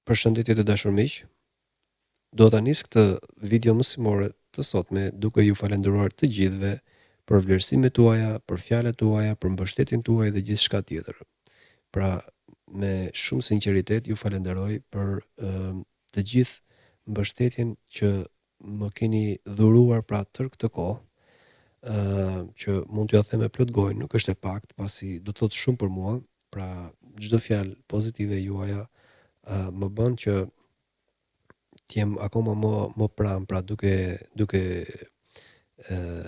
Përshëndetje të dashur miq. Do ta nis këtë video mësimore të sotme duke ju falendëruar të gjithëve për vlerësimet tuaja, për fjalët tuaja, për mbështetjen tuaj dhe gjithçka tjetër. Pra, me shumë sinqeritet ju falenderoj për të gjithë mbështetjen që më keni dhuruar pra tër këtë kohë, që mund t'ju them me plot gojë, nuk është e paktë, pasi do të thotë shumë për mua. Pra, çdo fjalë pozitive juaja më bën që t'jem akoma më pranë, pra duke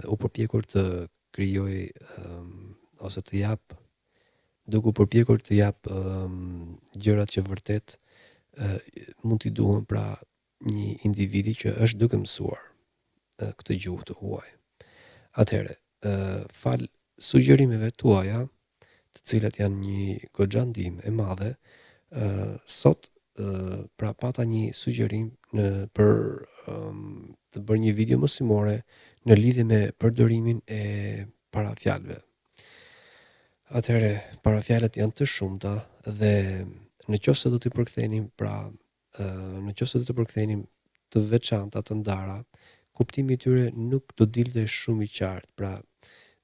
u përpjekur të krijoj ose të jap, duke u përpjekur të jap gjërat që vërtet mund t'i duhen pra një individi që është duke mësuar këtë gjuhë të huaj. Atëherë, fal sugjerimeve tuaja, të cilat janë një goxha ndihmë e madhe, sot pra pata një sugjerim për të bërë një video mësimore në lidhje me përdorimin e parafjalëve. Atëherë, parafjalët janë të shumta dhe nëse do t'i përkthenim pra nëse do të përkthenim të veçanta, të ndara, kuptimi i tyre nuk do dilte shumë i qartë. Pra,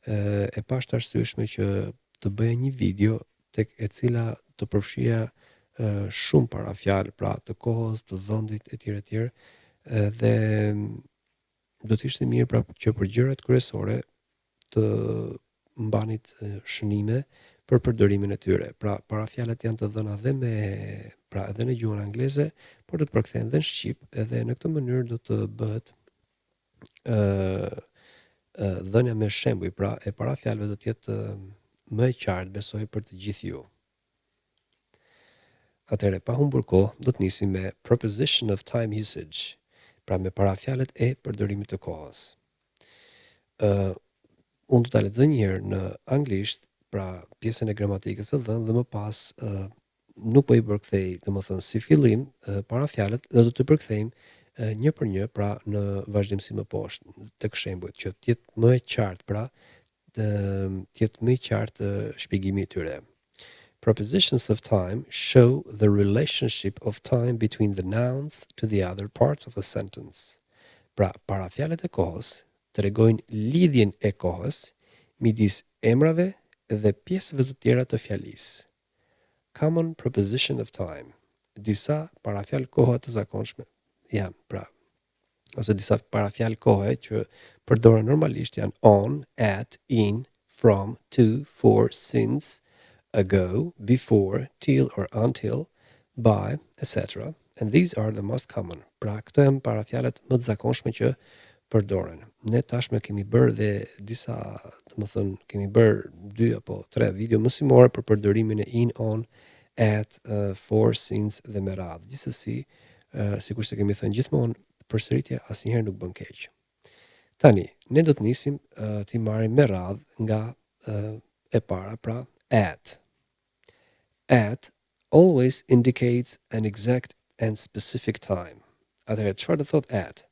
e pashtarsyeshme që të bëja një video tek e cila të përfshija shumë parafjalë, pra të kohës, të vendit etj. Dhe do të ishte mirë pra që për gjërat kryesore të mbanit shënime për përdorimin e tyre. Pra, parafjalët janë të dhëna edhe në gjuhën angleze, por do të përkthehen edhe në shqip, edhe në këtë mënyrë do të bëhet dhënia me shembuj, pra e parafjalëve do të jetë më e qartë, besoj, për të gjithë ju. Atëherë, pa humbur kohë, do të nisim me preposition of time usage, pra me parafjalët e përdorimit të kohës. Unë do ta lexoj një herë në anglisht, pra pjesën e gramatikës së dhënë, dhe më pas nuk po i përkthej, domethënë si fillim parafjalët, dhe do të përkthejmë një për një, pra në vazhdimsi më poshtë tek shembujt, që të jetë më e qartë, pra të jetë më i qartë shpjegimi i tyre. Prepositions of time show the relationship of time between the nouns to the other parts of a sentence. Pra, parafjalët e kohës tregojnë lidhjen e kohës midis emrave dhe pjesëve të tjera të fjalisë. Common preposition of time. Disa parafjalë kohe të zakonshme janë, pra, ose disa parafjalë kohe që përdoren normalisht janë on, at, in, from, to, for, since, ago, before, till or until, by, etc. And these are the most common. Pra, këto janë parafjalët më të zakonshme që përdoren. Ne tashme kemi bërë dhe disa, kemi bërë 2 apo 3 video mësimore për përdorimin e in, on, at, for, since dhe me radhë. Gjithsesi, sikur se kemi thënë gjithmonë, përsëritja asnjëherë nuk bën keq. Tani, ne do të nisim t'i marrim me radhë nga e para, pra at. At always indicates an exact and specific time. Atëherë, çfarë do thot at?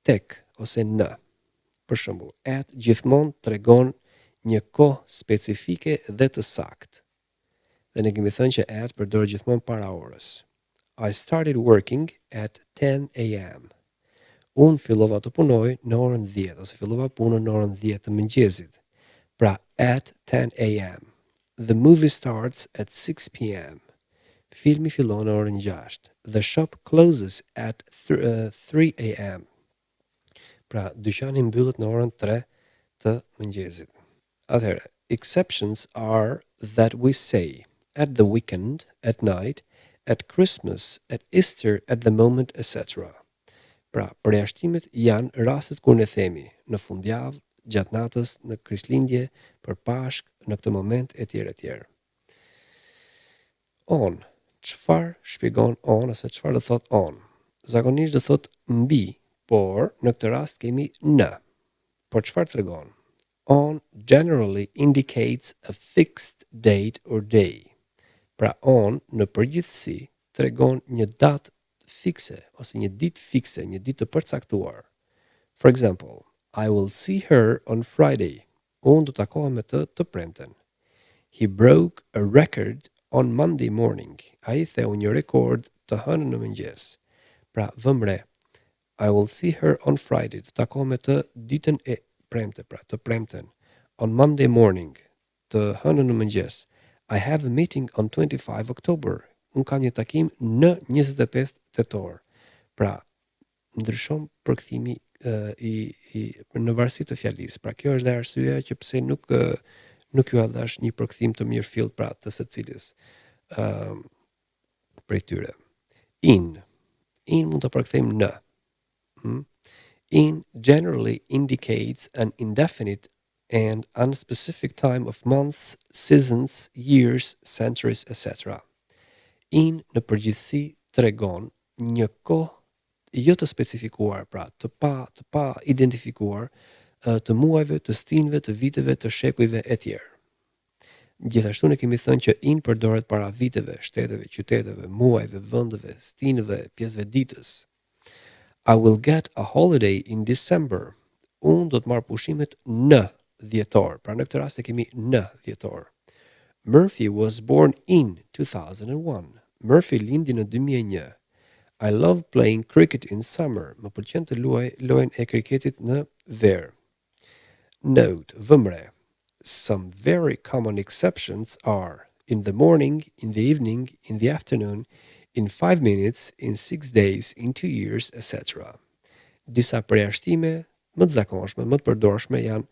Tek ose në. Për shembull, at gjithmonë tregon një kohë specifike dhe të saktë. Dhe ne kemi thënë që at përdoret gjithmonë para orës. I started working at 10 a.m. Unë fillova të punoj në orën 10, ose fillova punën në orën 10 të mëngjesit. Pra, at 10 a.m. The movie starts at 6 p.m. Filmi fillon në orën 6. The shop closes at 3 a.m. Pra, dyqani mbyllet në orën 3 të mëngjesit. Atëherë, exceptions are that we say at the weekend, at night, at Christmas, at Easter, at the moment, etc. Pra, përjashtimet janë rastet kur ne themi në fundjavë, gjatë natës, në Krishtlindje, për Pashk, në këtë moment, etj. On. Çfarë shpjegon on, ose çfarë do thot on? Zakonisht do thot mbi, por në këtë rast kemi në. Por çfarë tregon? On generally indicates a fixed date or day. Pra, on në përgjithësi tregon një datë fikse ose një ditë fikse, një ditë të përcaktuar. For example, I will see her on Friday. Unë do takohem me të premten. He broke a record on Monday morning. Ai theu një rekord të hënën në mëngjes. Pra, vëmë re. I will see her on Friday. Të takohem me të ditën e premte, pra, të premten. On Monday morning, të hënën në mëngjes. I have a meeting on 25 October. Unë kam një takim në 25 tetor. Pra, ndryshon përkthimi në varësi të fjalisë. Pra, kjo është dhe arsyeja që pse nuk ju dhash një përkthim të mirëfillt, pra, të secilës prej tyre. In mund të përkthejmë në. In generally indicates an indefinite and unspecific time of months, seasons, years, centuries, etc. In në përgjithësi tregon një kohë jo të specifikuar, pra të pa identifikuar, të muajve, të stinëve, të viteve, të shekujve e tjerë. Gjithashtu ne kemi thënë që in përdoret para viteve, shteteve, qyteteve, muajve, vendeve, stinëve, pjesëve ditës. I will get a holiday in December. Unë do të marr pushimet në dhjetor. Pra në këtë rast e kemi në dhjetor. Murphy was born in 2001. Murphy lindi në 2001. I love playing cricket in summer. Më pëlqen të luaj lojën e kriketit në verë. Note, vëmre. Some very common exceptions are in the morning, in the evening, in the afternoon, in 5 minutes, in 6 days, in 2 years, etc. Disa përjashtime më të zakonshme, më të përdorshme janë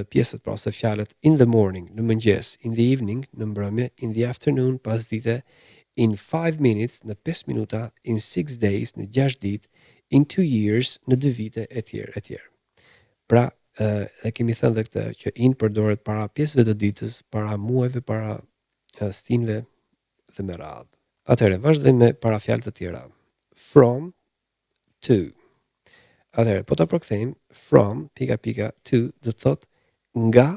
pjesët pra ose fjalët in the morning, në mëngjes, in the evening, në mbrëmje, in the afternoon, pas dite, in 5 minutes, në 5 minuta, in 6 days, në 6 ditë, in 2 years, në 2 vite, etj. Pra, e kemi thënë dhe këtë që in përdoret para pjesëve të ditës, para muajve, para stinëve dhe me radhë. Atëherë, vazhdojmë me parafjalë të tjera. From, to. Atëherë, po ta përkthejmë, from, to, do të thotë nga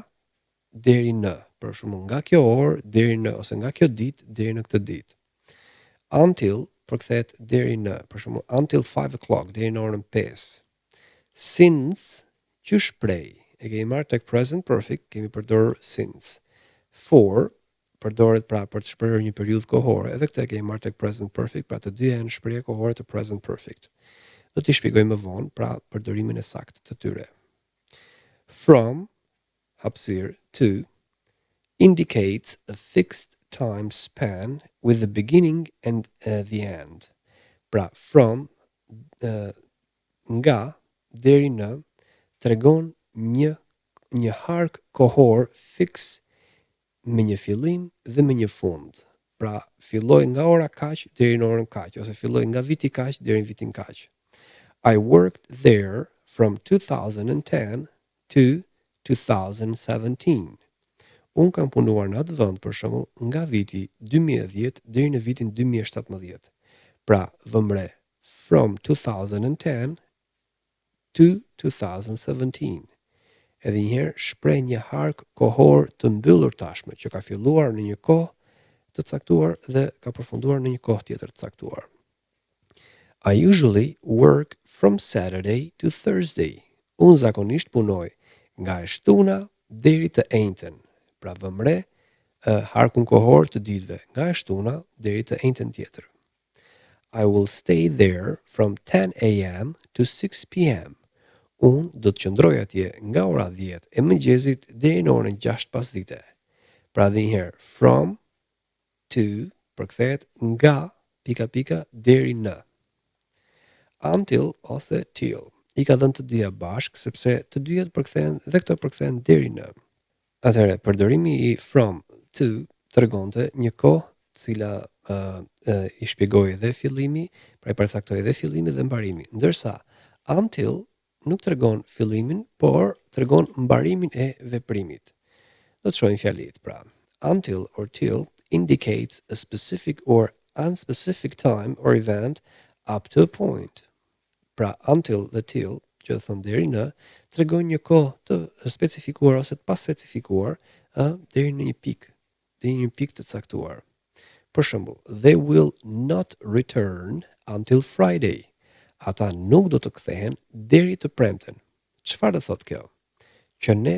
deri në. Për shembull, nga kjo orë deri në, ose nga kjo ditë deri në këtë ditë. Until përkthehet deri në, për shembull, until 5 o'clock, deri në orën 5. Since, qysh prej. E kemi marrë tek present perfect, kemi përdorur since. For, përdoret pra për të shprehur një periudhë kohore, edhe këtë e kemi marrë tek present perfect, pra të dyja janë shprehje kohore të present perfect. Do t'i shpjegoj më vonë, pra përdorimin e saktë të tyre. From, hapësirë, to, indicates a fixed time span with the beginning and the end. Pra, from, nga, deri në, tregon një hark kohor fix me një fillim dhe me një fund. Pra, filloj nga ora kaq deri në orën kaq, ose filloj nga viti kaq deri në vitin kaq. I worked there from 2010 to 2017. Unë kam punuar në atë vend, për shembull, nga viti 2010 deri në vitin 2017. Pra, vëmre, from 2010 to 2017. Edhe njëherë shpreh një hark kohor të mbyllur tashme, që ka filluar në një kohë të caktuar dhe ka përfunduar në një kohë tjetër të caktuar. I usually work from Saturday to Thursday. Unë zakonisht punoj nga e shtuna deri të enjten. Pra vëmre, harkun kohor të ditëve, nga e shtuna deri të enjten tjetër. I will stay there from 10 a.m. to 6 p.m. Unë do të qëndroj atje nga ora 10 e mëngjesit deri në orën 6 pasdite. Pra dhe njëherë, from, to, përkthehet nga, deri në. Until ose till. I ka dhënë të dyja bashk, sepse të dyja përkthehen dhe këto përkthehen deri në. Atëherë, përdorimi i from, to, tregonte një kohë, cila i shpjegoi edhe fillimi, pra i përcaktoi edhe fillimi dhe mbarimi, ndërsa until nuk tregon fillimin, por tregon mbarimin e veprimit. Do të shohim fjalitë, pra. Until or till indicates a specific or unspecific time or event up to a point. Pra, until dhe till, që thon deri në, tregon një kohë të specifikuar ose të paspecifikuar, deri në një pikë të caktuar. Për shembull, they will not return until Friday. Ata nuk do të kthehen deri të premten. Çfarë do thotë kjo? Që ne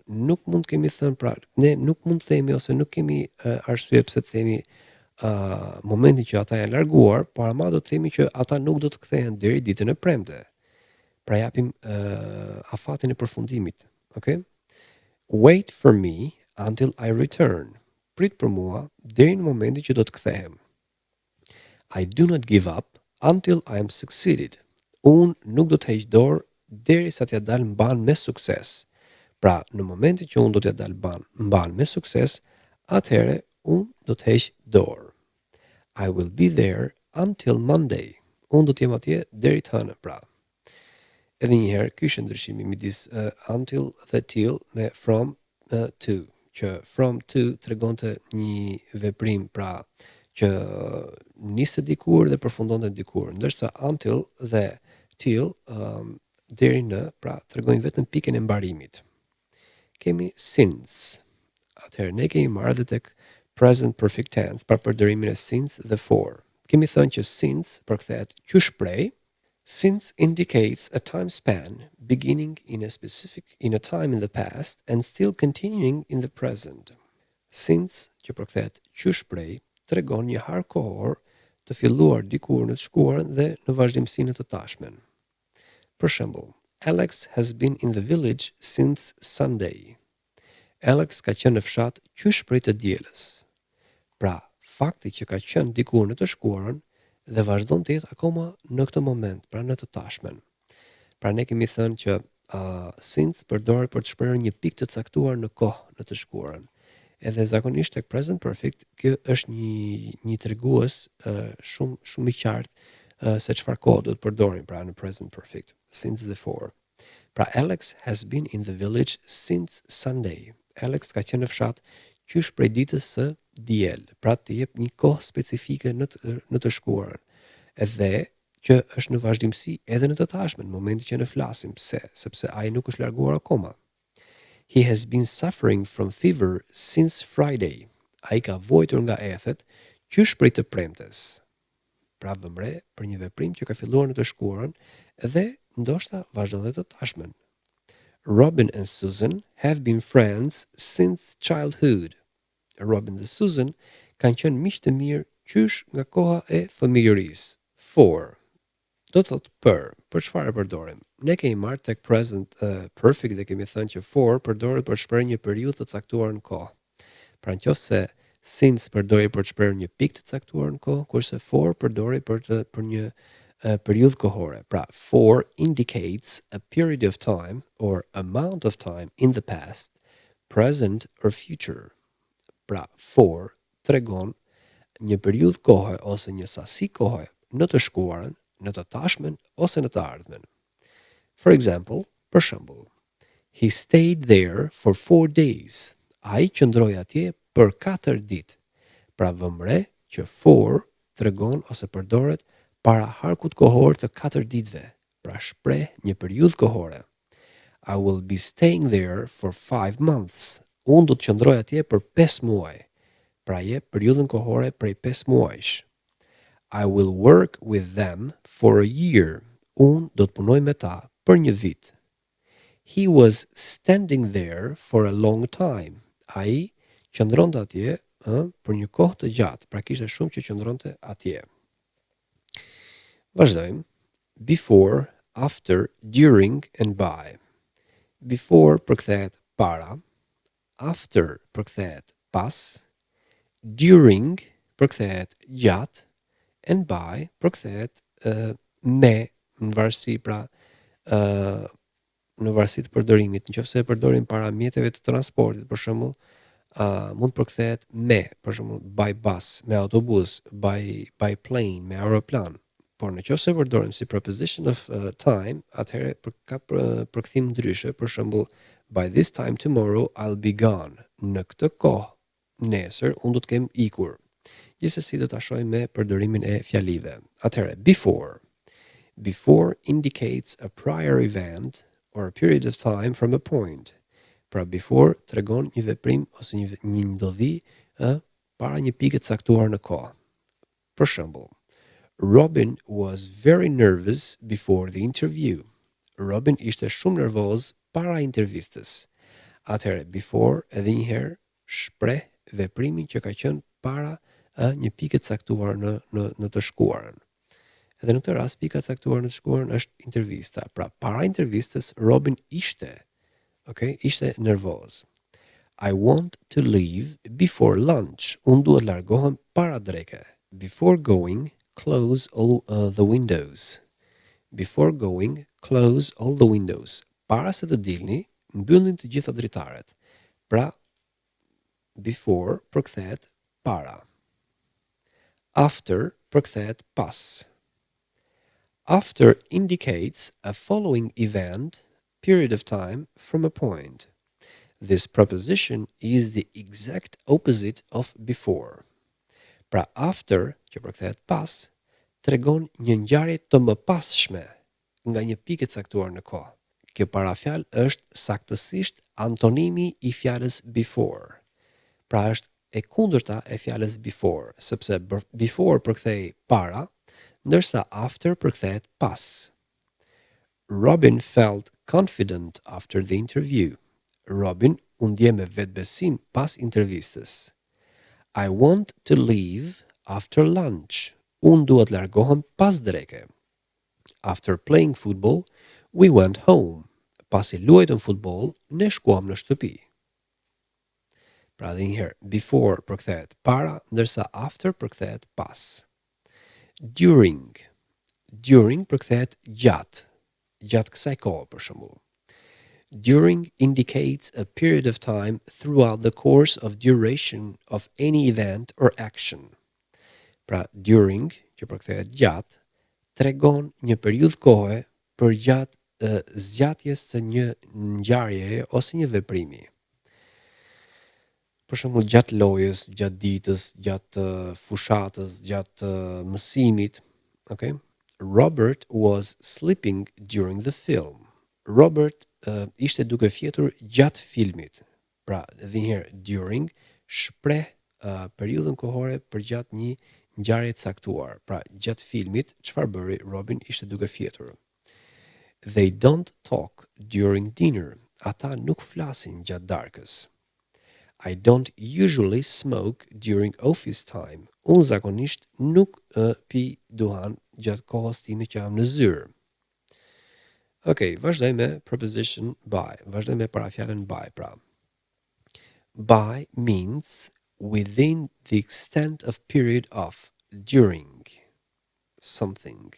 nuk mund të kemi thënë, pra ne nuk mund të themi ose nuk kemi arsye pse të themi momentin që ata janë larguar, parama do të themi që ata nuk do të kthehen deri ditën e premte. Pra japim afatin e përfundimit. Okay? Wait for me until I return. Prit për mua deri në momentin që do të kthehem. I do not give up until I am succeeded. Unë nuk do të heq dorë derisa t'ja dal mban me sukses. Pra, në momentin që unë do t'ja dal mban me sukses, atëherë unë do të heq dorë. I will be there until Monday. Unë do t'jem atje deri të hënë, pra. Edhe një herë, ky është ndryshimi midis until dhe till me from to, që from to tregonte një veprim, pra, që niste dikur dhe përfundonte dikur, ndërsa until dhe till deri në, pra, tregojnë vetëm pikën e mbarimit. Kemi since. Atëherë ne kemi marrë dhe tek present perfect tense për përdorimin e since dhe for. Kemi thënë që since përkthehet qysh prej. Since indicates a time span beginning in a time in the past and still continuing in the present. Since, që përkthehet qysh prej, tregon një har kohor të filluar dikur në të shkuarën dhe në vazhdimsi në të tashmen. Për shembull, Alex has been in the village since Sunday. Alex ka qenë në fshat qysh prej të dielës. Pra, fakti që ka qenë dikur në të shkuarën dhe vazhdon të jetë akoma në këtë moment, pra në të tashmen. Pra ne kemi thënë që since përdoret për të shprehur një pikë të caktuar në kohë në të shkuarën. Edhe zakonisht tek present perfect, kjo është një tregues shumë i qartë se çfarë kohë do të përdorim pra në present perfect, since the for. Pra Alex has been in the village since Sunday. Alex ka qenë në fshat qysh prej ditës së diel, pra të jep një kohë specifike në të shkuarën. Edhe që është në vazhdimsi edhe në të tashmen, në momentin që ne flasim, sepse ai nuk është larguar akoma. He has been suffering from fever since Friday. Ai ka vojtur nga ethet qysh prej të premtes. Pra vëmre për një veprim që ka filluar në të shkuarën dhe ndoshta vazhdon dhe të tashmen. Robin and Susan have been friends since childhood. Robin dhe Susan kanë qenë miq të mirë qysh nga koha e fëmijërisë. For. Do të thotë për çfarë e përdorim? Ne kemi marrë tek present perfect dhe kemi thënë që for përdoret për të shprehur një periudhë të caktuar në kohë. Pra nëse since përdori për të shprehur një pikë të caktuar në kohë, kurse for përdori për një periudhë kohore. Pra for indicates a period of time or amount of time in the past, present or future. Pra for tregon një periudhë kohe ose një sasi kohe në të shkuarën, në të tashmen ose në të ardhmen. For example, për shembull, he stayed there for 4 days. Ai qëndroi atje për 4 ditë. Pra vëmre që for tregon ose përdoret para harkut kohor të 4 ditëve. Pra shpreh një periudhë kohore. I will be staying there for 5 months. Unë do të qëndroj atje për 5 muaj. Pra jep periudhën kohore prej 5 muajsh. I will work with them for a year. Unë do të punoj me ta për një vit. He was standing there for a long time. Ai qëndronte atje për një kohë të gjatë, pra kishte shumë që qëndronte atje. Vazhdojmë. Before, after, during and by. Before përkthehet para, after përkthehet pas, during përkthehet gjatë, and by përkthehet me në varësi në varësi të përdorimit. Nëse e përdorim para mjeteve të transportit, për shembull, mund të përkthehet me, për shembull, by bus, me autobus, by plane, me aeroplan. Por nëse e përdorim si preposition of time, atëherë ka përkthim ndryshe, për shembull, by this time tomorrow I'll be gone. Në këtë kohë nesër unë do të kem ikur. Gjithsesi do ta shohim me përdorimin e fjalive. Atëherë, before. Before indicates a prior event or a period of time from a point. Pra before tregon një veprim ose një ndodhi para një pike të caktuar në kohë. Për shembull, Robin was very nervous before the interview. Robin ishte shumë nervoz para intervistës. Atëherë, before edhe një herë shpreh veprimin që ka qenë para një pikë e caktuar në të shkuarën. Edhe në këtë rast pika e caktuar në të shkuarën është intervista. Pra para intervistës Robin ishte nervoz. I want to leave before lunch. Unë duhet largohem para dreke. Before going, close all the windows. Before going, close all the windows. Para se të dilni, mbyllni të gjitha dritaret. Pra, before përkthehet para. After përkthehet pas. After indicates a following event, period of time from a point. This preposition is the exact opposite of before. Pra after, që përkthehet pas, tregon një ngjarje të mëpasshme nga një pikë e caktuar në kohë. Kjo parafjalë është saktësisht antonimi i fjalës before. Pra është e kundërta e fjalës before, sepse before përkthej para, ndërsa after përkthehet pas. Robin felt confident after the interview. Robin u ndje me vetbesim pas intervistës. I want to leave after lunch. Unë duhet largohem pas dreke. After playing football, we went home. Pasi luajtëm futboll, ne shkuam në shtëpi. Pra dhe njëherë, before përkthehet para, ndërsa after përkthehet pas. During. During përkthehet gjatë. Gjatë kësaj kohe për shembull. During indicates a period of time throughout the course of duration of any event or action. Pra, during, që përkthehet gjatë, tregon një periudhë kohe për gjatë zgjatjes së një ngjarjeje ose një veprimi. Për shembull, gjatë lojës, gjatë ditës, gjatë fushatës, gjatë mësimit, okay? Robert was sleeping during the film. Robert ishte duke fjetur gjatë filmit. Pra, edhe një herë, during shpreh periudhën kohore për gjatë një ngjarje të caktuar. Pra, gjatë filmit, çfarë bëri Robin ishte duke fjetur. They don't talk during dinner. Ata nuk flasin gjatë darkës. I don't usually smoke during office time. Unë zakonisht nuk pi duhan gjatë kohës time që jam në zyrë. Okej, vazhdoj me preposition by. Vazhdoj me parafjalën by, pra. By means within the extent of period of, during something.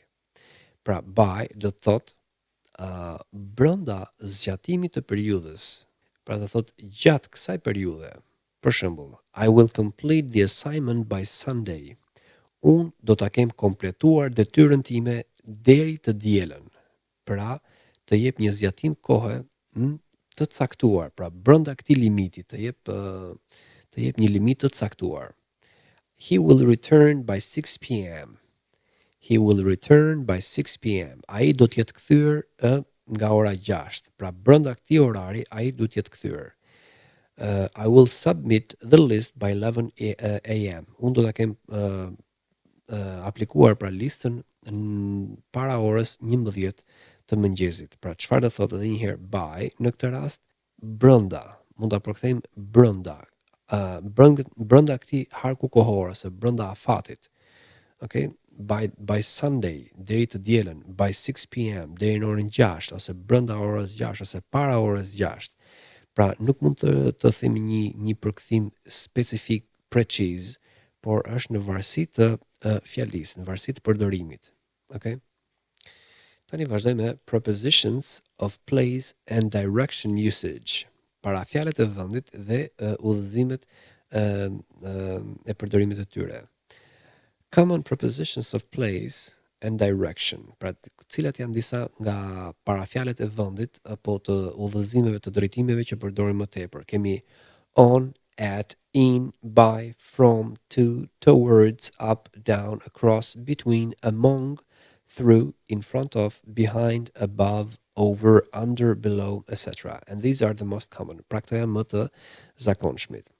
Pra, by do të thot brenda zgjatimit të periudhës. Pra do thot gjatë kësaj periudhe. Për shembull, I will complete the assignment by Sunday. Unë do ta kem kompletuar detyrën time deri të dielën. Pra, të jep një zgjatim kohe të caktuar, pra brenda këtij limiti të jep një limit të caktuar. He will return by 6 p.m. He will return by 6 p.m. Ai do të jetë kthyer nga ora 6. Pra brenda këtij orari ai do të jetë kthyer. I will submit the list by 11 a.m. Unë do ta kem aplikuar pra listën para orës 11 të mëngjesit. Pra çfarë do thotë edhe një herë by në këtë rast brenda, mund ta përkthejmë brenda. Brenda këtij harku kohor ose brenda afatit. Okay? By Sunday deri të dielën, by 6 p.m. deri në orën 6 ose brenda orës 6 ose para orës 6. Pra nuk mund të themi një përkthim specifik precise, por është në varësi të fjalisë, në varësi të përdorimit. Okay? Tani vazhdoj me prepositions of place and direction usage. Parafjalët e vendit dhe udhëzimet e përdorimit të tyre. Common prepositions of place and direction. Pra, cilat janë disa nga parafjalët e vendit apo të udhëzimeve të drejtimeve që përdorim më tepër. Kemi on, at, in, by, from, to, towards, up, down, across, between, among, through, in front of, behind, above, over, under, below, etc. And these are the most common. Pra këto janë më të zakonshmit.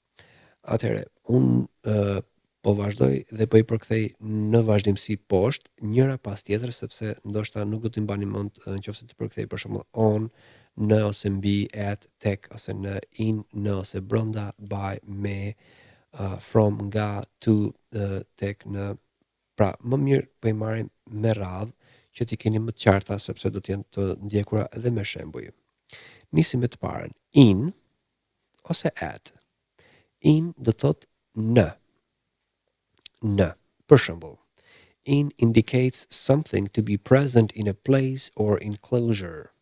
Atëherë, unë po vazhdoj dhe po i përkthej në vazhdimsi poshtë, njëra pas tjetër, sepse ndoshta nuk do t'i mbani mend nëse të përkthej për shembull on, në ose mbi, at, tek ose në, in, në ose brenda, by, me, from, nga, to, tek, në. Pra, më mirë po i marrim me radhë që t'i keni më të qarta sepse do të jenë të ndjekura edhe me shembuj. Nisim me të parën. In ose at. In do thot në. Në. Për shembull, in indicates something to be present in a place or enclosure.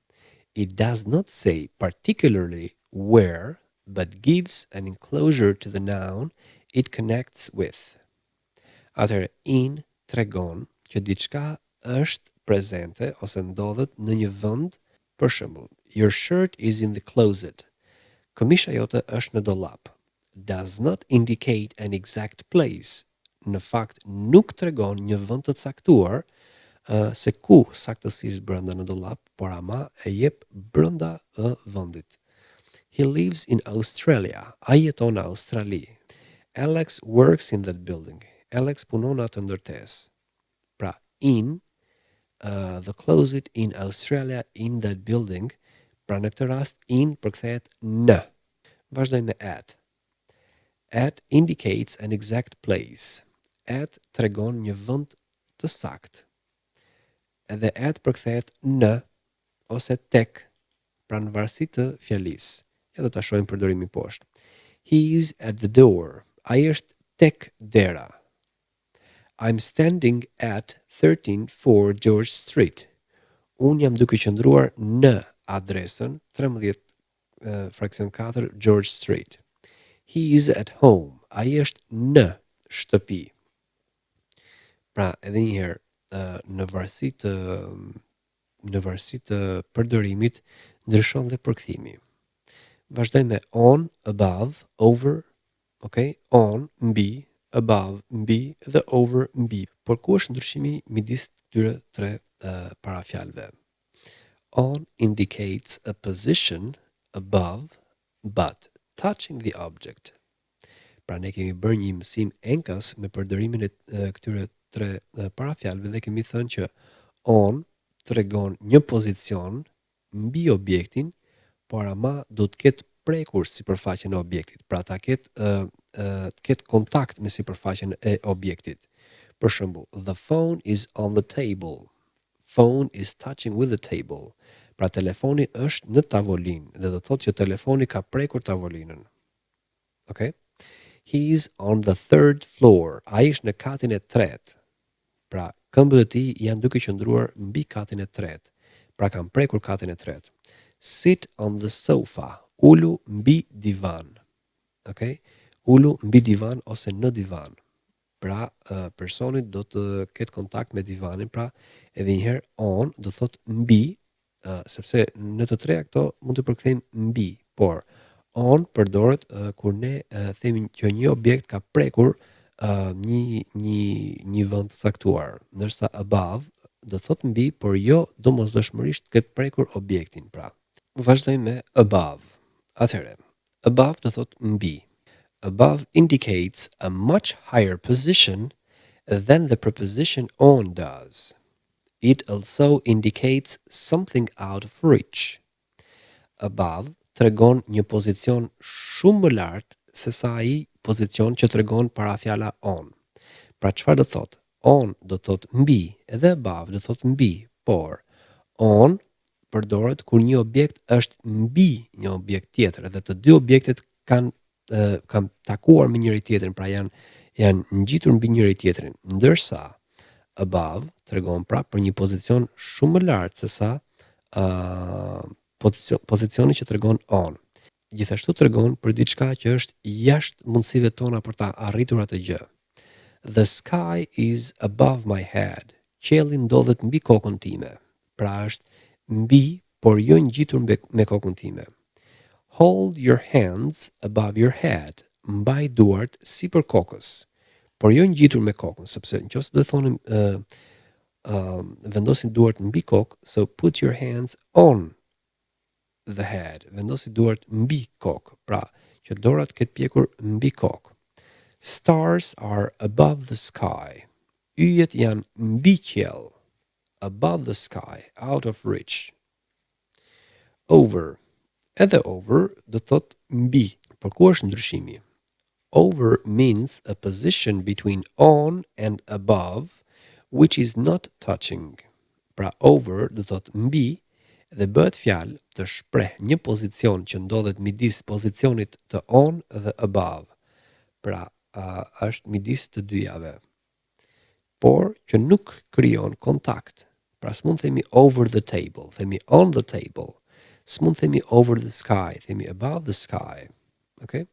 It does not say particularly where, but gives an enclosure to the noun it connects with. Atëherë, in tregon që diçka është prezente ose ndodhet në një vend, për shembull, your shirt is in the closet. Këmisha jote është në dollap. Does not indicate an exact place. Në fakt nuk tregon një vend të caktuar se ku saktësisht brenda në dollap, por ama e jep brenda vendit. He lives in Australia. Ai jeton në Australi. Alex works in that building. Alex punon atë ndërtesë. Pra, in the closet in Australia in that building, pra në këtë rast in përkthehet në. Vazhdojmë me at. At indicates an exact place. At tregon një vend të saktë. Edhe at përkthehet në ose tek, pra në varësi të fjalisë. Ja do ta shohim përdorimin poshtë. He is at the door. Ai është tek dera. I'm standing at 13-4 George Street. Unë jam duke qëndruar në adresën 13-4 George Street. He is at home. Ai është në shtëpi. Pra, edhe një herë, në varësi të përdorimit ndryshon dhe përkthimi. Vazhdojmë me on, above, over, okay? On, mbi, above, mbi dhe over, mbi. Por ku është ndryshimi midis këtyre tre parafjalëve? On indicates a position above but touching the object. Pra ne kemi bërë një mësim enkas me përdorimin e këtyre tre parafjalëve dhe kemi thënë që on tregon një pozicion mbi objektin, por ama do të ketë prekur sipërfaqen e objektit. Pra ta ketë kontakt me sipërfaqen e objektit. Për shembull, the phone is on the table. Phone is touching with the table. Pra telefoni është në tavolinë dhe do thotë që telefoni ka prekur tavolinën. Okay? He is on the third floor. Ai është në katin e tretë. Pra këmbët e tij janë duke qëndruar mbi katin e tretë. Pra kanë prekur katin e tretë. Sit on the sofa. Ulu mbi divan. Okay? Ulu mbi divan ose në divan. Pra, personi do të ketë kontakt me divanin, pra edhe njëherë on do thot mbi, sepse në të treja këto mund të përkthejmë mbi, por on përdoret kur ne themi që një objekt ka prekur një vend të caktuar, ndërsa above do thot mbi, por jo domosdoshmërisht këtë prekur objektin, pra. Vazhdojmë me above. Atëherë, above do thot mbi. Above indicates a much higher position than the preposition on does. It also indicates something out of reach. Above tregon një pozicion shumë më lartë se sa ai pozicion që tregon parafjala on. Pra çfarë do thot? On do thot mbi, edhe above do thot mbi, por on përdoret kur një objekt është mbi një objekt tjetër dhe të dy objektet kanë takuar me njëri tjetrin, pra janë ngjitur mbi njëri tjetrin, ndërsa above tregon pra për një pozicion shumë më lartë se sa pozicioni që tregon on. Gjithashtu tregon për diçka që është jashtë mundësive tona për ta arritur atë gjë. The sky is above my head. Qielli ndodhet mbi kokën time. Pra është mbi, por jo ngjitur me kokën time. Hold your hands above your head. Mbaj duart sipër kokës, por jo ngjitur me kokën, sepse nëse do të thonim vendosin duart mbi kokë, so put your hands on the head. Vendosi duart mbi kokë, pra që dorat ketë pjekur mbi kokë. Stars are above the sky. Yjet janë mbi qiell. Above the sky, out of reach. Over. Edhe over do thot mbi. Por ku është ndryshimi? over means a position between on and above, which is not touching. Pra over do thot mbi dhe bëhet fjalë të shpreh një pozicion që ndodhet midis pozicionit të on dhe above. Pra është midis të dyjave. Por që nuk krijon kontakt. Pra s'mund themi over the table, themi on the table. S'mund themi over the sky, themi above the sky. Okay?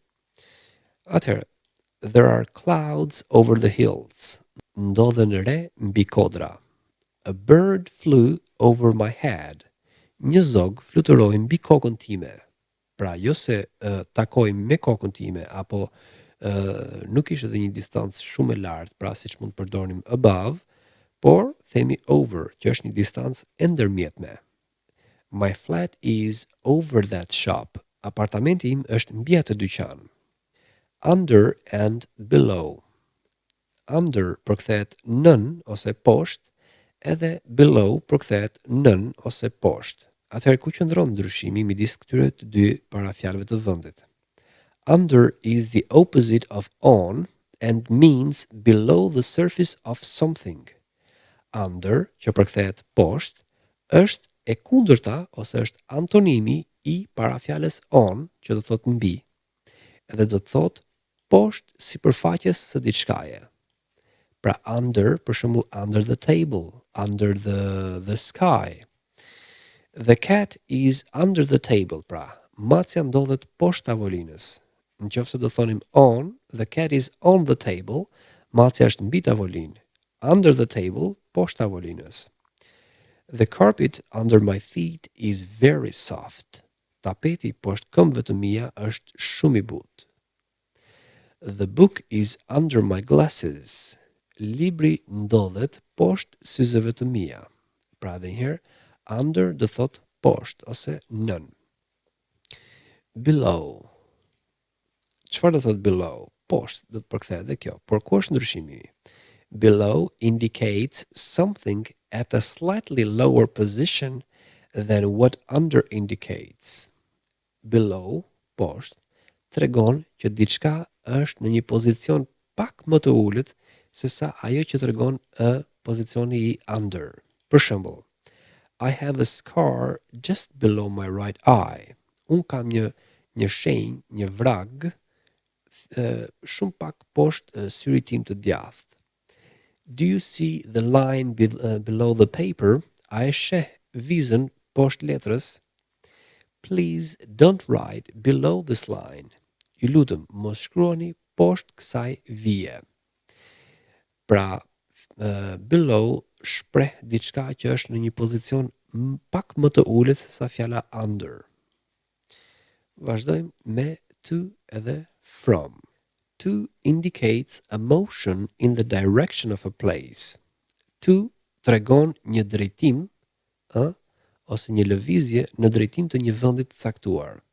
Atëherë, there are clouds over the hills. Ndodhen re mbi kodra. A bird flew over my head. Një zog fluturoi mbi kokën time. Pra, jo se takoj me kokën time, apo nuk ishte dhe një distancë shumë e lartë, pra siç mund të përdorim above, por themi over, që është një distancë e ndërmjetme. My flat is over that shop. Apartamenti im është mbi atë dyqan. Under and below. Under përkthehet nën ose poshtë, edhe below përkthehet nën ose poshtë. Atëherë ku qëndron ndryshimi midis këtyre të dy parafjalëve të vendit? Under is the opposite of on and means below the surface of something. Under, që përkthehet poshtë, është e kundërta ose është antonimi i parafjalës on, që do thot mbi, edhe do të thot poshtë sipërfaqes së diçkaje. Pra under, për shembull under the table, under the sky. The cat is under the table, pra macja ndodhet poshtë tavolinës. Nëse do thonim on, the cat is on the table, macja është mbi tavolinë. Under the table, poshtë tavolinës. The carpet under my feet is very soft. Tapeti poshtë këmbëve të mia është shumë i butë. The book is under my glasses. Libri ndodhet poshtë syzeve të mia. Pra edhe një herë, under do thot poshtë ose nën. Below. Çfarë do thot below? Poshtë do të përkthehet edhe kjo, por ku është ndryshimi? Below indicates something at a slightly lower position than what under indicates. Below, poshtë, tregon që diçka është në një pozicion pak më të ulët se sa ajo që tregon pozicioni i under. Për shembull, I have a scar just below my right eye. Un kam një shenjë, një vrag shumë pak poshtë syrit tim të djathtë. Do you see the line below the paper? A e sheh vizën poshtë letrës? Please don't write below this line. Ju lutem, mos shkruani poshtë kësaj vije. Pra, below shpreh diçka që është në një pozicion pak më të ulët se sa fjala under. Vazhdojmë me to edhe from. To indicates a motion in the direction of a place. To tregon një drejtim ose një lëvizje në drejtim të një vendi të caktuar.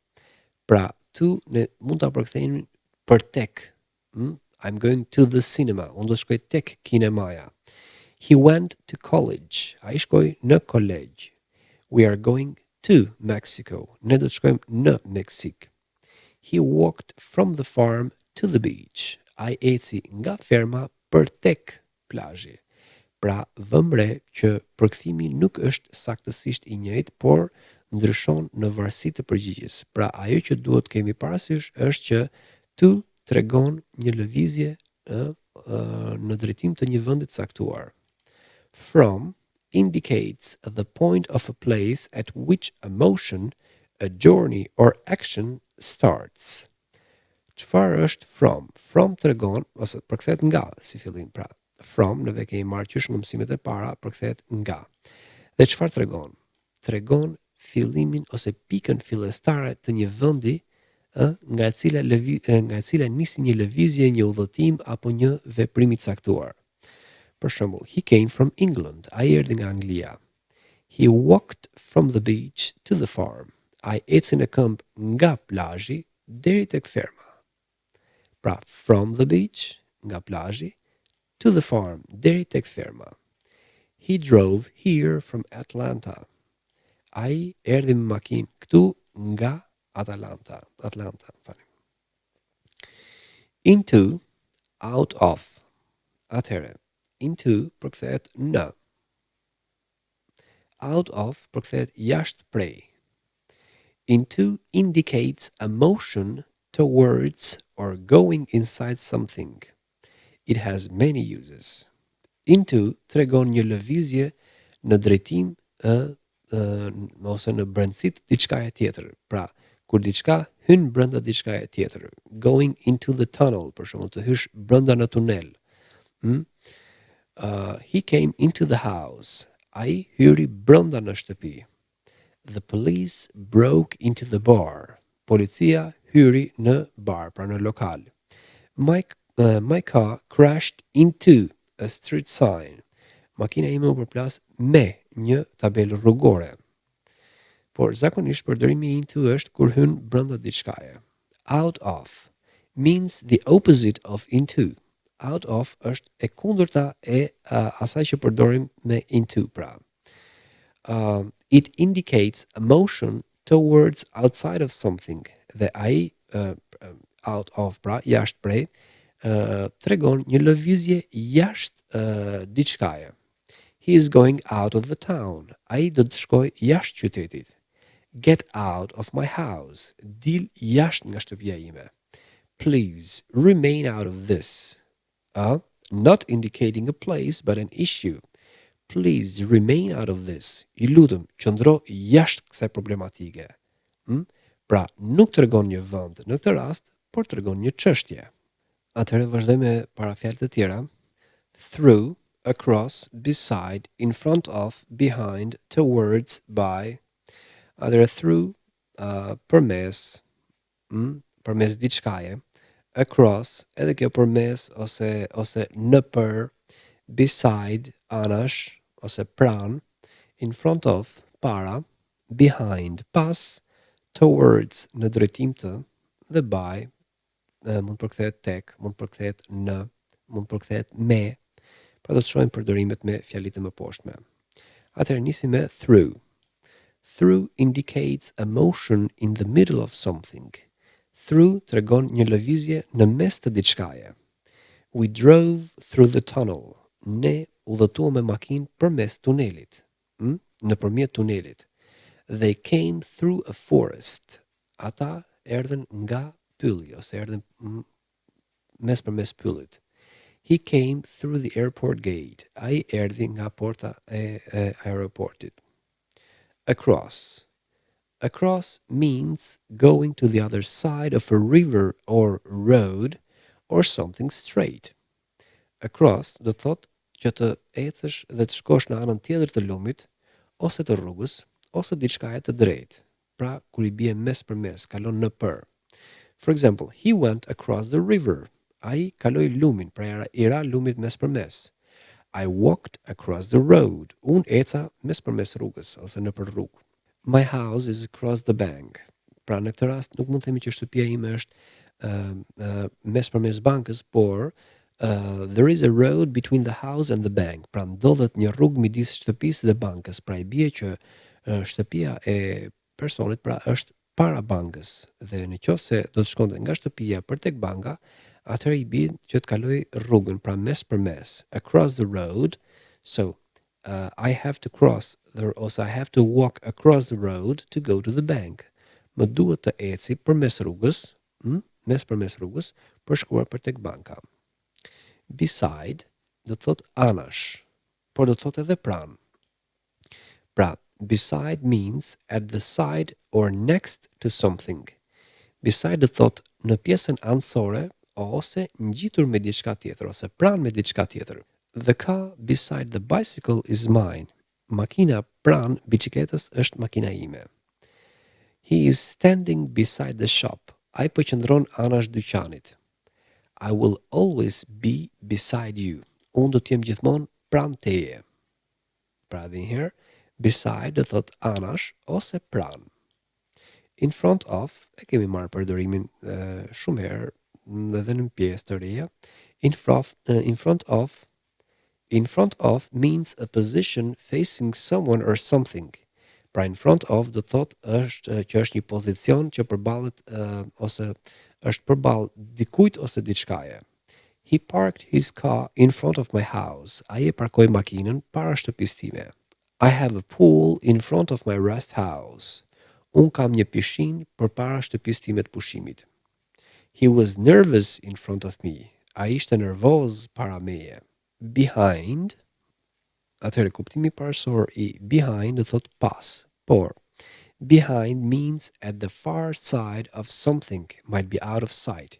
Pra, to ne mund ta përkthejmë për tek. I'm going to the cinema. Unë do të shkoj tek kinemaja. He went to college. Ai shkoi në kolegj. We are going to Mexico. Ne do të shkojmë në Meksik. He walked from the farm to the beach. Ai eci nga ferma për tek plazhi. Pra, vëmre që përkthimi nuk është saktësisht i njëjtë, por ndryshon në varësi të përgjigjes. Pra, ajo që duhet kemi parasysh është që to tregon një lëvizje në drejtim të një vendi të caktuar. From indicates the point of a place at which a motion, a journey or action starts. Çfarë është from? From tregon ose përkthehet nga si fillim, pra. From, nëve kemi marrë qysh nga mësimet e para, përkthehet nga. Dhe çfarë tregon? Tregon fillimin ose pikën fillestare të një vendi nga e cila nisi një lëvizje, një udhëtim apo një veprim i caktuar. Për shembull, he came from England. Ai erdhi nga Anglia. He walked from the beach to the farm. Ai eci në këmbë nga plazhi deri tek ferma. Pra, from the beach, nga plazhi, to the farm, deri tek ferma. He drove here from Atlanta. Ai erdhi me makinë këtu nga Atlanta. Into, out of. Atëherë, into përkthehet në. Out of përkthehet jashtë prej. Into indicates a motion towards or going inside something. It has many uses. Into tregon një lëvizje në drejtim ose në brendësi të diçkaje tjetër. Pra, kur diçka hyn brenda diçkaje tjetër. Going into the tunnel, për shembull, të hysh brenda në tunel. He came into the house. Ai hyri brenda në shtëpi. The police broke into the bar. Policia hyri në bar, pra në lokal. My car crashed into a street sign. Makina ime u përplas me një tabelë rrugore. Por zakonisht përdorimi into është kur hyn brenda diçkaje. Out of means the opposite of into. Out of është e kundërta e asaj që përdorim me into, pra. It indicates a motion towards outside of something. Dhe ai out of, pra, jashtë prej, tregon një lëvizje jashtë diçkaje. He is going out of the town. Ai do të shkojë jashtë qytetit. Get out of my house. Dil jashtë nga shtëpia ime. Please remain out of this. Not indicating a place but an issue. Please remain out of this. I lutem, qëndro jashtë kësaj problematike. Pra, nuk tregon një vend në këtë rast, por tregon një çështje. Atëherë vazhdojmë me parafjalë të tjera. Through, across, beside, in front of, behind, towards, by. Atëherë through, përmes diçkaje. Across, edhe kjo përmes ose në për. Beside, anash ose pran. In front of, para. Behind, pas. Towards, në drejtim të. Dhe by, mund përkthehet tek, mund përkthehet në, mund përkthehet me. Pra do të shohim përdorimet me fjalitë më poshtme. Atëherë nisim me through. Through indicates a motion in the middle of something. Through tregon një lëvizje në mes të diçkaje. We drove through the tunnel. Ne udhëtuam me makinë përmes tunelit. Nëpërmjet tunelit. They came through a forest. Ata erdhën nga pylli ose erdhën përmes pyllit. He came through the airport gate. Ai erdhi nga porta e aeroportit. Across. Across means going to the other side of a river or road or something straight. Across do të thotë që të ecësh dhe të shkosh në anën tjetër të lumit ose të rrugës ose diçkaje të drejtë. Pra, kur i bie mes përmes, kalon në për. For example, he went across the river. Ai kaloi lumin, pra i ra lumit mes përmes. I walked across the road. Unë eca mes përmes rrugës ose në për rrugë. My house is across the bank. Pra në këtë rast nuk mund të themi që shtëpia ime është mes përmes bankës, por there is a road between the house and the bank. Pra ndodhet një rrugë midis shtëpisë dhe bankës. Pra i bie që shtëpia e personit pra është para bankës dhe në qoftë se do të shkonte nga shtëpia për tek banka, atëherë i bie që të kaloj rrugën, pra mes përmes. Across the road. So I have to cross ose I have to walk across the road to go to the bank. Më duhet të eci përmes rrugës, mes përmes rrugës, për shkuar për tek banka. Beside do të thotë anash, por do të thotë edhe pranë. Pra, beside means at the side or next to something. Beside do të thotë në pjesën anësore ose ngjitur me diçka tjetër ose pranë me diçka tjetër. The car beside the bicycle is mine. Makina pranë biçikletës është makina ime. He is standing beside the shop. Ai po qëndron anash dyqanit. I will always be beside you. Unë do të jem gjithmonë pranë teje. Pra edhe një herë, beside do thot anash ose pranë. In front of, e kemi marrë përdorimin shumë herë edhe në pjesë të reja. In front of means a position facing someone or something. Pra in front of do thot është që është një pozicion që përballet ose është përballë dikujt ose diçkaje. He parked his car in front of my house. Ai e parkoi makinën para shtëpisë time. I have a pool in front of my rest house. Un kam një pishinë përpara shtëpisë time të pushimit. He was nervous in front of me. Ai ishte nervoz para meje. Behind, atëherë kuptimi parësor I behind do thot pas, por behind means at the far side of something, might be out of sight.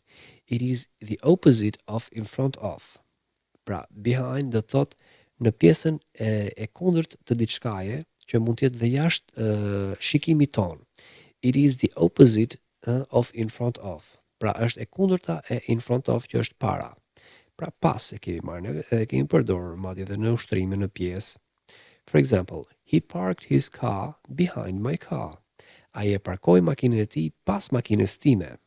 It is the opposite of in front of. Pra, behind do thot në pjesën e kundërt të diçkaje që mund të jetë dhe jashtë shikimit ton. It is the opposite of in front of. Pra, është e kundërta e in front of që është para. Pra, pas e kemi marrë edhe kemi përdorur madje edhe në ushtrime në pjesë. For example, he parked his car behind my car. Ai e parkoi makinën e tij pas makinës time.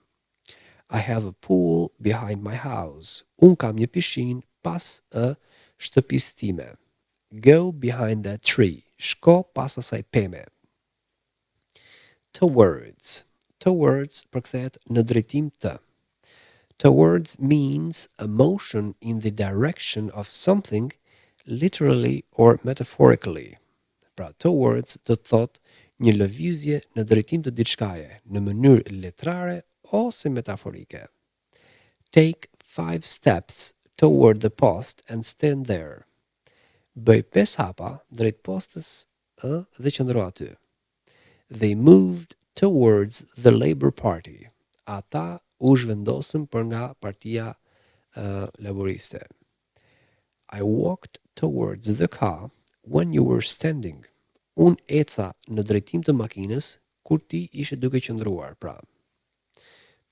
I have a pool behind my house. Un kam një pishinë pas shtëpisë time. Go behind that tree. Shko pas asaj peme. Towards. Towards përkthehet në drejtim të. Towards means a motion in the direction of something, literally or metaphorically. Pra, towards do të thot një lëvizje në drejtim të diçkaje, në mënyrë letrare ose metaforike. Take 5 steps toward the post and stand there. Bëj 5 hapa drejt postës dhe qëndro aty. They moved towards the Labour Party. Ata u zhvendosën për nga partia laboriste. I walked towards the car when you were standing. Un eca në drejtim të makinës kur ti ishe duke qëndruar, pra.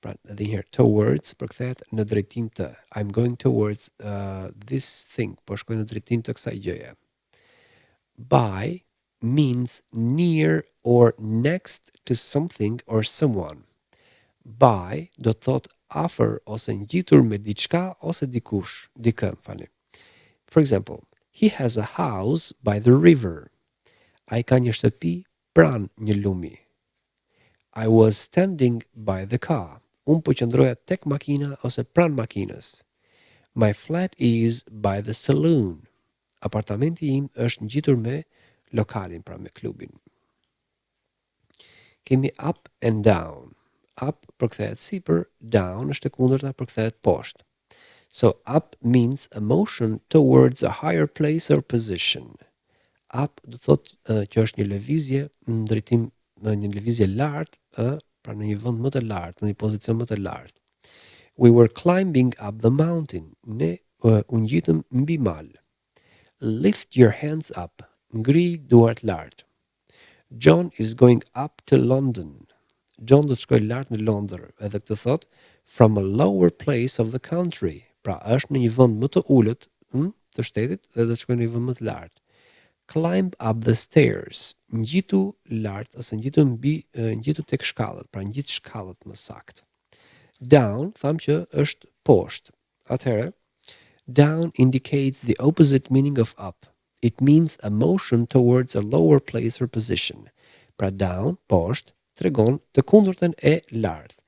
Pra, edhe një herë, towards përkthehet në drejtim të. I'm going towards this thing, po shkoj në drejtim të kësaj gjëje. By means near or next to something or someone. By do të thot afër ose ngjitur me diçka ose dikush, dikë, falni. For example, he has a house by the river. Ai ka një shtëpi pranë një lumi. I was standing by the car. Unë po qëndroja tek makina ose pranë makinës. My flat is by the saloon. Apartamenti im është ngjitur me lokalin, pra me klubin. Kemi up and down. Up përkthehet sipër, down është e kundërta përkthehet poshtë. So up means a motion towards a higher place or position. Up do thot që është një lëvizje në drejtim një lëvizje lart, pra në një vend më të lartë, në një pozicion më të lartë. We were climbing up the mountain. Ne u ngjitëm mbi mal. Lift your hands up. Ngri duart lart. John is going up to London. John do të shkojë lart në Londër, edhe këtë thot from a lower place of the country. Pra është në një vend më të ulët të shtetit dhe do të shkojë në një vend më të lartë. Climb up the stairs. Ngjitu lart ose ngjitu tek shkallët, pra ngjit shkallët më saktë. Down, tham që është poshtë. Atëherë, down indicates the opposite meaning of up. It means a motion towards a lower place or position. Pra down, poshtë, tregon të kundërtën e lartë.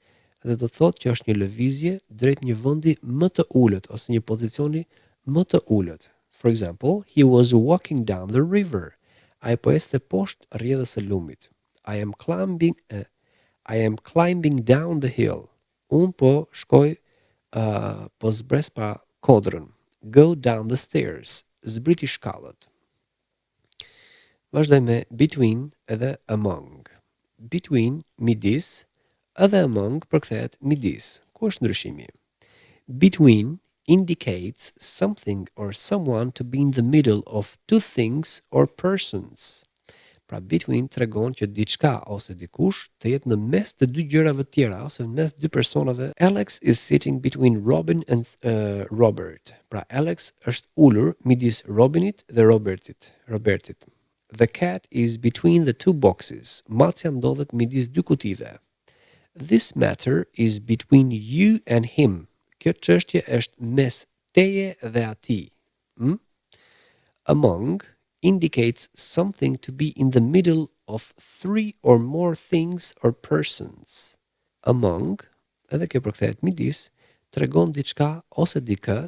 Dhe do të thotë që është një lëvizje drejt një vendi më të ulët ose një pozicioni më të ulët. For example, he was walking down the river. Ai po ecte poshtë rrjedhës së lumit. I am climbing down the hill. Un po shkoj po zbres pa kodrën. Go down the stairs. Zbriti shkallët. Vazhdoj me between edhe among. Between, midis, edhe among përkthehet midis. Ku është ndryshimi? Between indicates something or someone to be in the middle of two things or persons. Pra between tregon që diçka ose dikush të jetë në mes të dy gjërave tjera ose në mes dy personave. Alex is sitting between Robin and Robert. Pra Alex është ulur midis Robinit dhe Robertit. The cat is between the two boxes. Macja ndodhet midis dy kutive. This matter is between you and him. Kjo çështje është mes teje dhe atij. Among indicates something to be in the middle of three or more things or persons. Among edhe kjo përkthehet midis, tregon diçka ose dikë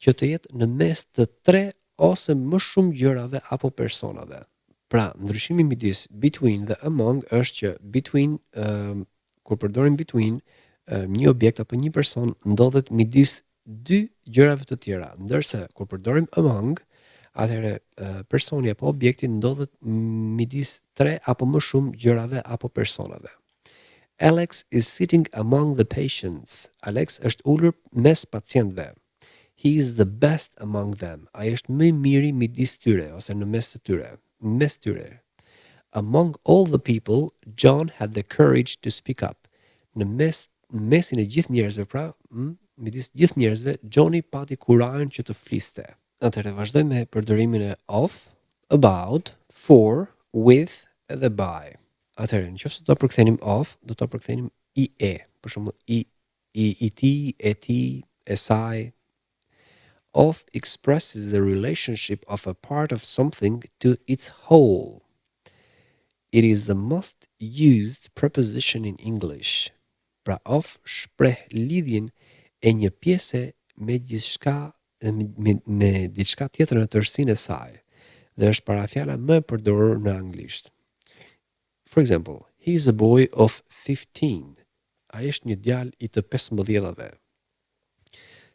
që të jetë në mes të 3 ose më shumë gjërave apo personave. Pra, ndryshimi midis between dhe among është që between, kur përdorim between, një objekt apo një person ndodhet midis dy gjërave të tjera, ndërsa kur përdorim among, atëherë personi apo objekti ndodhet midis 3 apo më shumë gjërave apo personave. Alex is sitting among the patients. Alex është ulur mes pacientëve. He is the best among them. Ai është më i miri midis tyre ose në mes të tyre, mes tyre. Among all the people, John had the courage to speak up. Në mesin e gjithë njerëzve, pra, midis gjithë njerëzve, Johnny pati kurajën që të fliste. Atëherë vazhdojmë me përdorimin e of, about, for, with edhe by. Atëherë, nëse do ta përkthenim of, do ta përkthenim i e. Për shembull, i ti, e ti, e saj. Of expresses the relationship of a part of something to its whole. It is the most used preposition in English. Pra of shpreh lidhjen e një pjese me diçka tjetër në tërësinë e saj dhe është parafjala më e përdorur në anglisht. For example, he is a boy of 15. Ai është një djalë i të 15-ave.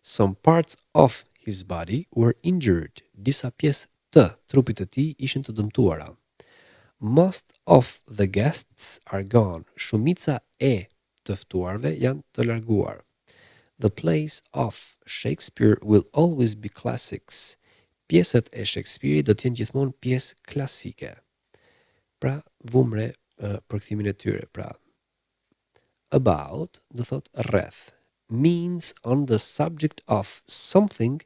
Some parts of his body were injured. Disa pjesë të trupit të tij ishin të dëmtuara. Most of the guests are gone. Shumica e të ftuarve janë të larguar. The plays of Shakespeare will always be classics. Pjesët e Shakespeare-it do të jenë gjithmonë pjesë klasike. Pra, vumre përkthimin e tyre. Pra, about, do thot rreth, means on the subject of something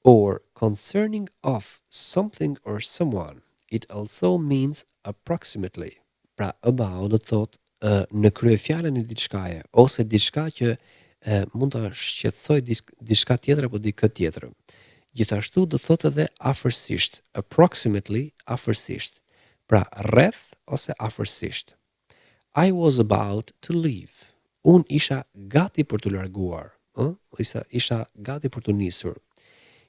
or concerning of something or someone. It also means approximately. Pra, about do thot në kryefjalën e diçkaje ose diçka që mund ta shqetësoj diçka tjetër apo dikë tjetër. Gjithashtu do thotë edhe afërsisht, approximately afërsisht. Pra rreth ose afërsisht. I was about to leave. Unë isha gati për të larguar. Isha gati për të nisur.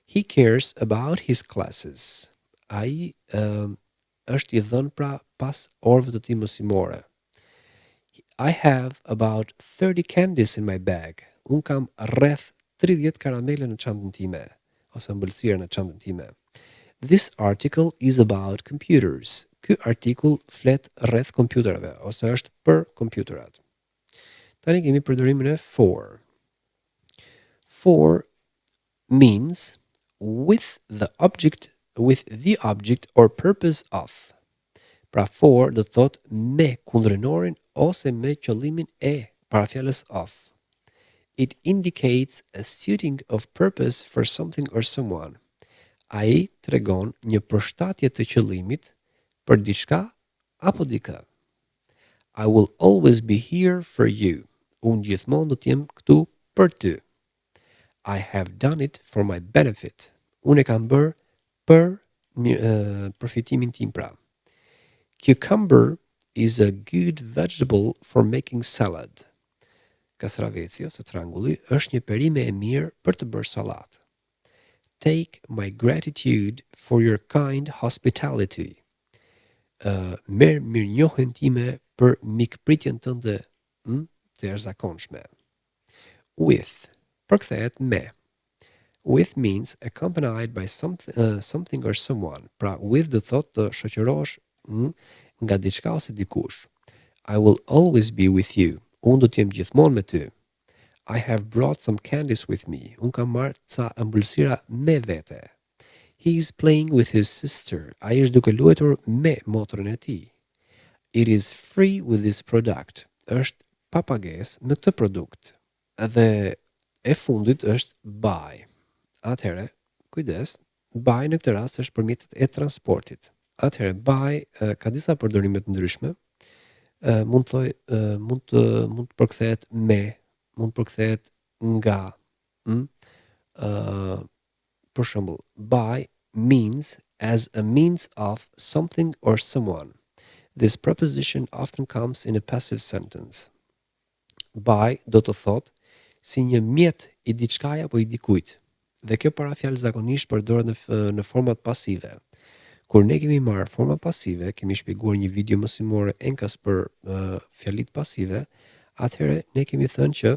He cares about his classes. Ai është i dhënë pra pas orëve të tij mësimore. I have about 30 candies in my bag. Unë kam rreth 30 karamele në çantën time ose ëmbëlsira në çantën time. This article is about computers. Ky artikull flet rreth kompjuterave ose është për kompjuterat. Tani kemi përdorimin e for. For means with the object or purpose of. Pra for do të thot me kundërenorin ose me qëllimin e parafjalës of. It indicates a suiting of purpose for something or someone. Ai tregon një përshtatje të qëllimit për diçka apo dikë. I will always be here for you. Unë gjithmonë do të jem këtu për ty. I have done it for my benefit. Unë e kam bërë për përfitimin tim pra. Cucumber is a good vegetable for making salad. Kastraveci ose trangulli është një perime e mirë për të bërë sallatë. Take my gratitude for your kind hospitality. Merë mirënjohjen time për mikpritjen tënde të jashtëzakonshme. With, përkthehet me. With means accompanied by something or someone. Pra, with do thot të shoqërosh nga diçka ose dikush. I will always be with you. Unë do të jem gjithmonë me ty. I have brought some candies with me. Unë kam marrë ca ëmbëlsira me vete. He is playing with his sister. Ai është duke luajtur me motrën e tij. It is free with this product. Është pa pagesë me këtë produkt. Dhe e fundit është by. Atëherë, kujdes, by në këtë rast është për mjetet e transportit. Atëherë, by ka disa përdorime të ndryshme. Mund të përkthehet me, mund të përkthehet nga. For example, by means as a means of something or someone. This preposition often comes in a passive sentence. By do të thot si një mjet i diçkaja apo i dikujt. Dhe kjo parafjalë zakonisht përdoret në format pasive. Kur ne kemi marrë forma pasive, kemi shpjeguar një video mësimore enkas për fjalitë pasive, atëherë ne kemi thënë që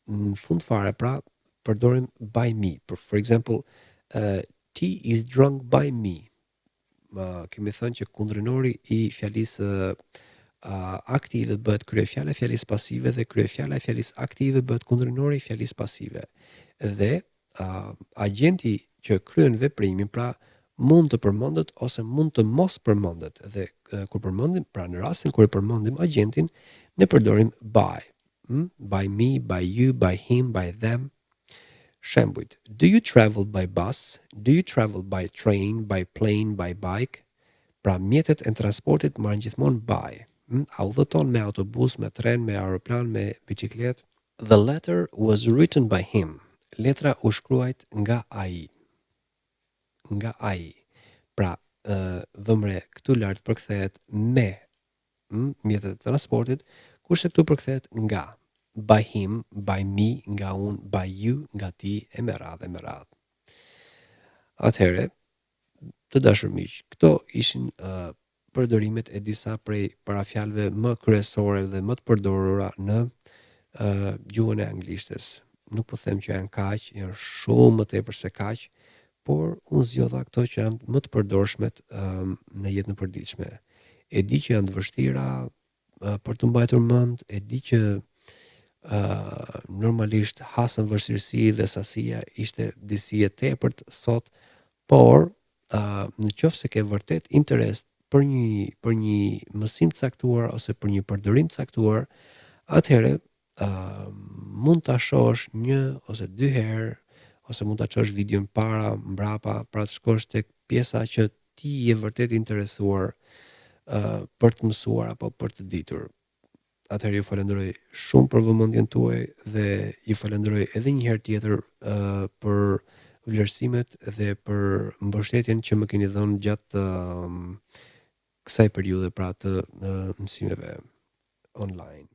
në fund fare pra përdorim by me. For example, he is drunk by me. Kemi thënë që kundërinori i fjalisë aktive bëhet kryefjala e fjalisë pasive dhe kryefjala e fjalisë aktive bëhet kundërinori i fjalisë pasive. Dhe agenti që kryen veprimin, pra mund të përmendet ose mund të mos përmendet. Dhe kur përmendim, pra në rastin kur e përmendim agentin, ne përdorim by. By me, by you, by him, by them. Shembujt: Do you travel by bus? Do you travel by train, by plane, by bike? Pra mjetet e transportit marrin gjithmonë by. A udhëton me autobus, me tren, me aeroplan, me biçikletë? The letter was written by him. Letra u shkruajt nga ai. Nga ai. Pra, vëmre këtu lart përkthehet me mjetet e transportit, kurse këtu përkthehet nga. By him, by me, nga unë, by you, nga ti, e me radhë, e me radhë. Atëhere, të dashur miq, këto ishin përdorimet e disa prej parafjalëve më kryesore dhe më të përdorura në gjuhën e anglishtes. Nuk po them që janë kaq, janë shumë më tepër se kaq, por unë zgjodha këto që janë më të përdorshmet në jetën e përditshme. E di që janë të vështira për të mbajtur mend, e di që normalisht hasën vështirësi dhe sasia ishte disi e tepërt sot, por në qoftë se ke vërtet interes për një mësim të caktuar ose për një përdorim të caktuar, atëherë mund ta shohësh një ose dy herë, ose mund ta çosh videon para, mbrapa, pra të shkosh tek pjesa që ti je vërtet interesuar për të mësuar apo për të ditur. Atëherë ju falenderoj shumë për vëmendjen tuaj dhe ju falenderoj edhe një herë tjetër për vlerësimet dhe për mbështetjen që më keni dhënë gjatë kësaj periudhe pra të mësimeve online.